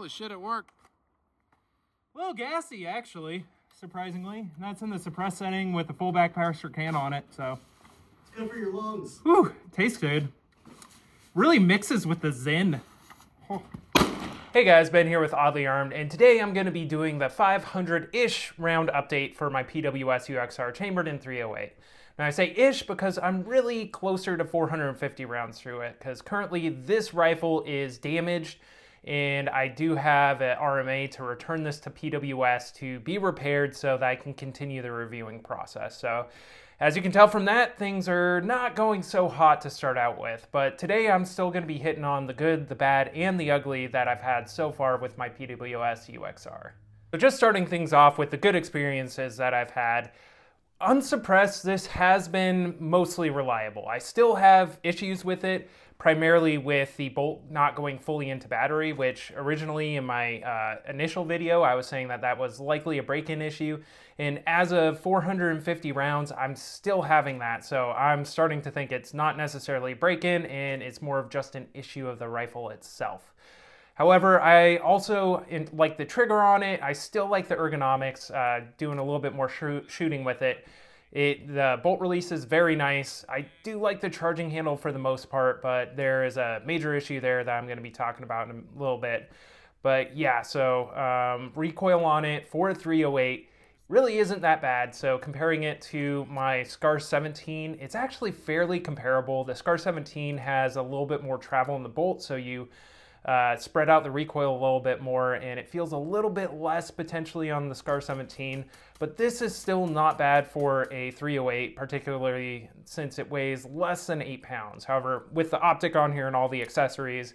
as shit at work. A little gassy, actually, surprisingly. And that's in the suppress setting with the full back pressure can on it, so. It's good for your lungs. Whew, tastes good. Really mixes with the Zen. Oh. Hey guys, Ben here with Oddly Armed, and today I'm going to be doing the 500-ish round update for my PWS UXR chambered in 308. Now I say ish because I'm really closer to 450 rounds through it, because currently this rifle is damaged, and I do have an RMA to return this to PWS to be repaired so that I can continue the reviewing process. So as you can tell from that, things are not going so hot to start out with, but today I'm still going to be hitting on the good, the bad, and the ugly that I've had so far with my PWS UXR. So just starting things off with the good experiences that I've had. Unsuppressed, this has been mostly reliable. I still have issues with it, primarily with the bolt not going fully into battery, which originally in my initial video, I was saying that that was likely a break-in issue. And as of 450 rounds, I'm still having that. So I'm starting to think it's not necessarily break-in, and it's more of just an issue of the rifle itself. However, I also like the trigger on it. I still like the ergonomics, doing a little bit more shooting with it. The bolt release is very nice. I do like the charging handle for the most part, but there is a major issue there that I'm going to be talking about in a little bit. But yeah, so recoil on it for a 308 really isn't that bad. So comparing it to my SCAR 17, it's actually fairly comparable. The SCAR 17 has a little bit more travel in the bolt, so you spread out the recoil a little bit more, and it feels a little bit less potentially on the SCAR 17, but this is still not bad for a 308, particularly since it weighs less than 8 pounds. However, with the optic on here and all the accessories,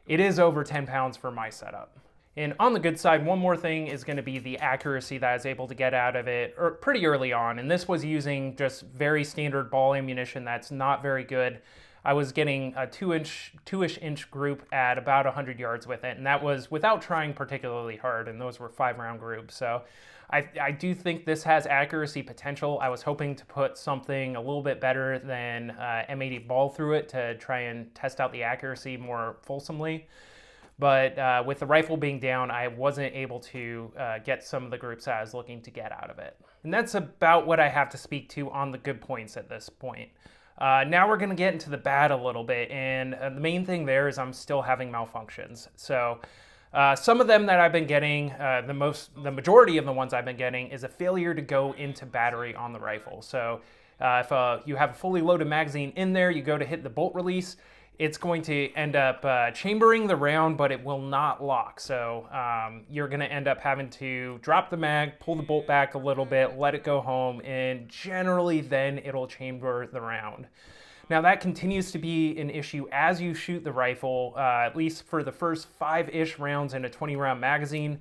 it is over 10 pounds for my setup. And on the good side, one more thing is going to be the accuracy that I was able to get out of it pretty early on, and this was using just very standard ball ammunition that's not very good. I was getting a 2-ish inch group at about 100 yards with it, and that was without trying particularly hard, and those were 5-round groups. So I do think this has accuracy potential. I was hoping to put something a little bit better than M80 ball through it to try and test out the accuracy more fulsomely. But with the rifle being down, I wasn't able to get some of the groups that I was looking to get out of it. And that's about what I have to speak to on the good points at this point. Now we're going to get into the bad a little bit, and the main thing there is I'm still having malfunctions. So some of them that I've been getting, the majority of the ones I've been getting is a failure to go into battery on the rifle. So if you have a fully loaded magazine in there, you go to hit the bolt release, it's going to end up chambering the round, but it will not lock. So you're going to end up having to drop the mag, pull the bolt back a little bit, let it go home, and generally then it'll chamber the round. Now that continues to be an issue as you shoot the rifle, at least for the first 5-ish rounds in a 20-round magazine.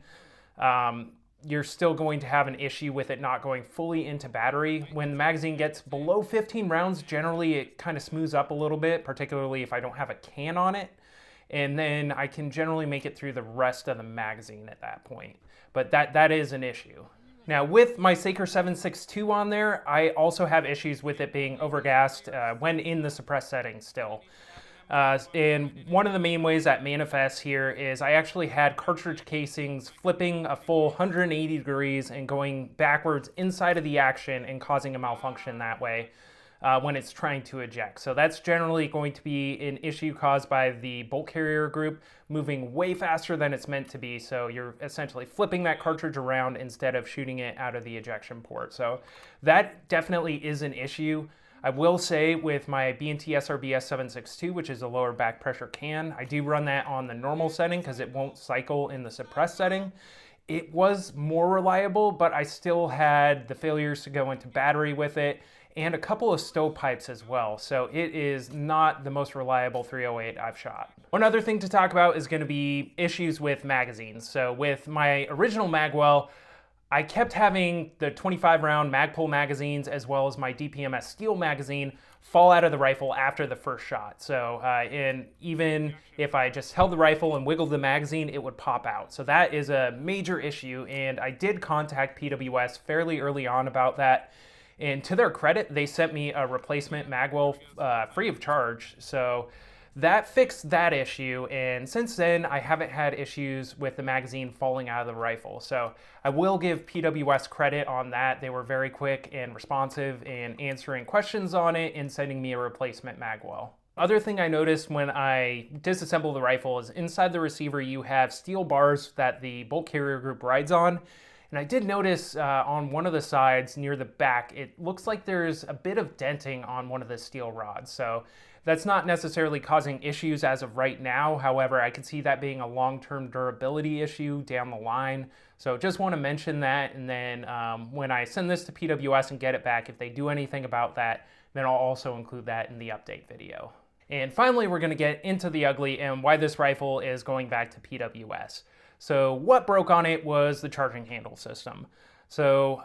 You're still going to have an issue with it not going fully into battery. When the magazine gets below 15 rounds, generally it kind of smooths up a little bit, particularly if I don't have a can on it. And then I can generally make it through the rest of the magazine at that point. But that is an issue. Now with my Saker 7.62 on there, I also have issues with it being overgassed when in the suppressed setting still. And one of the main ways that manifests here is I actually had cartridge casings flipping a full 180 degrees and going backwards inside of the action and causing a malfunction that way when it's trying to eject. So that's generally going to be an issue caused by the bolt carrier group moving way faster than it's meant to be. So you're essentially flipping that cartridge around instead of shooting it out of the ejection port. So that definitely is an issue. I will say with my B&T SRBS 7.62, which is a lower back pressure can, I do run that on the normal setting because it won't cycle in the suppressed setting. It was more reliable, but I still had the failures to go into battery with it and a couple of stovepipes as well. So it is not the most reliable 308 I've shot. One other thing to talk about is going to be issues with magazines. So with my original Magwell, I kept having the 25-round Magpul magazines as well as my DPMS steel magazine fall out of the rifle after the first shot. So, and even if I just held the rifle and wiggled the magazine, it would pop out. So that is a major issue, and I did contact PWS fairly early on about that. And to their credit, they sent me a replacement Magwell free of charge. So that fixed that issue, and since then I haven't had issues with the magazine falling out of the rifle. So I will give PWS credit on that. They were very quick and responsive in answering questions on it and sending me a replacement magwell. Other thing I noticed when I disassemble the rifle is inside the receiver you have steel bars that the bolt carrier group rides on. And I did notice on one of the sides near the back, it looks like there's a bit of denting on one of the steel rods. So that's not necessarily causing issues as of right now. However, I could see that being a long-term durability issue down the line. So just want to mention that. And then when I send this to PWS and get it back, if they do anything about that, then I'll also include that in the update video. And finally, we're going to get into the ugly and why this rifle is going back to PWS. So what broke on it was the charging handle system. So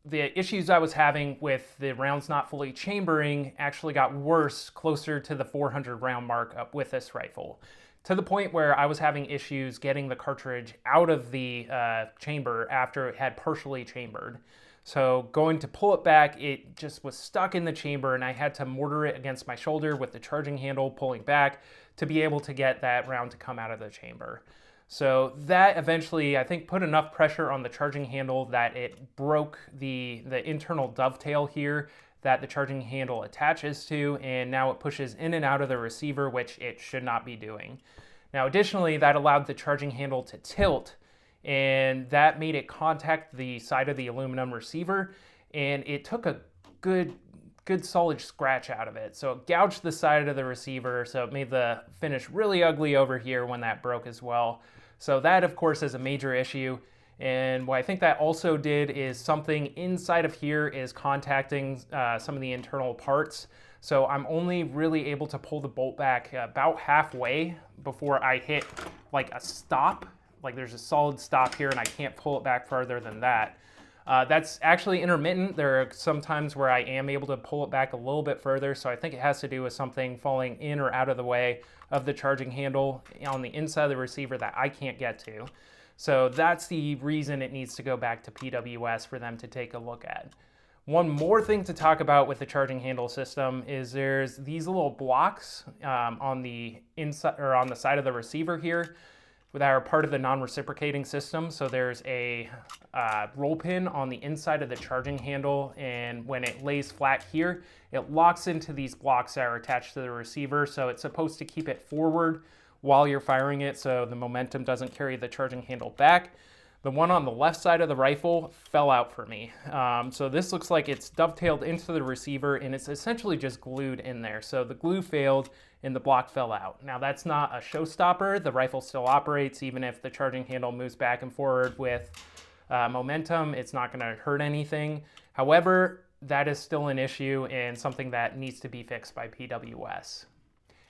the issues I was having with the rounds not fully chambering actually got worse closer to the 400 round mark up with this rifle, to the point where I was having issues getting the cartridge out of the chamber after it had partially chambered. So going to pull it back, it just was stuck in the chamber and I had to mortar it against my shoulder with the charging handle pulling back to be able to get that round to come out of the chamber. So that eventually, I think, put enough pressure on the charging handle that it broke the internal dovetail here that the charging handle attaches to, and now it pushes in and out of the receiver, which it should not be doing. Now, additionally, that allowed the charging handle to tilt, and that made it contact the side of the aluminum receiver, and it took a good solid scratch out of it. So it gouged the side of the receiver, so it made the finish really ugly over here when that broke as well. So that, of course, is a major issue. And what I think that also did is something inside of here is contacting some of the internal parts. So I'm only really able to pull the bolt back about halfway before I hit like a stop. Like there's a solid stop here and I can't pull it back further than that. That's actually intermittent. There are some times where I am able to pull it back a little bit further, so I think it has to do with something falling in or out of the way of the charging handle on the inside of the receiver that I can't get to. So that's the reason it needs to go back to PWS for them to take a look at. One more thing to talk about with the charging handle system is there's these little blocks on the inside or on the side of the receiver here that are part of the non-reciprocating system. So there's a roll pin on the inside of the charging handle, and when it lays flat here, it locks into these blocks that are attached to the receiver. So it's supposed to keep it forward while you're firing it so the momentum doesn't carry the charging handle back. The one on the left side of the rifle fell out for me. So this looks like it's dovetailed into the receiver and it's essentially just glued in there. So the glue failed and the block fell out. Now that's not a showstopper. The rifle still operates even if the charging handle moves back and forward with momentum. It's not gonna hurt anything. However, that is still an issue and something that needs to be fixed by PWS.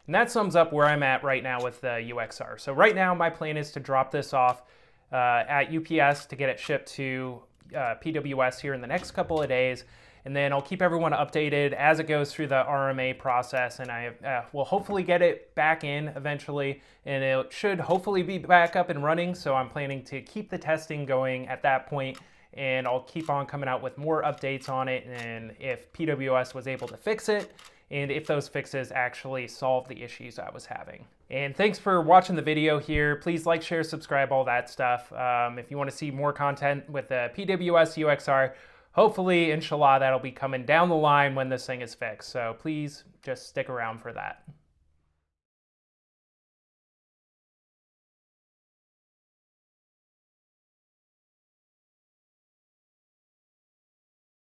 And that sums up where I'm at right now with the UXR. So right now my plan is to drop this off at UPS to get it shipped to PWS here in the next couple of days. And then I'll keep everyone updated as it goes through the RMA process, and I will hopefully get it back in eventually, and it should hopefully be back up and running. So I'm planning to keep the testing going at that point, and I'll keep on coming out with more updates on it, and if PWS was able to fix it, and if those fixes actually solve the issues I was having. And thanks for watching the video here. Please like, share, subscribe, all that stuff. If you want to see more content with the PWS UXR, hopefully, inshallah, that'll be coming down the line when this thing is fixed. So please just stick around for that.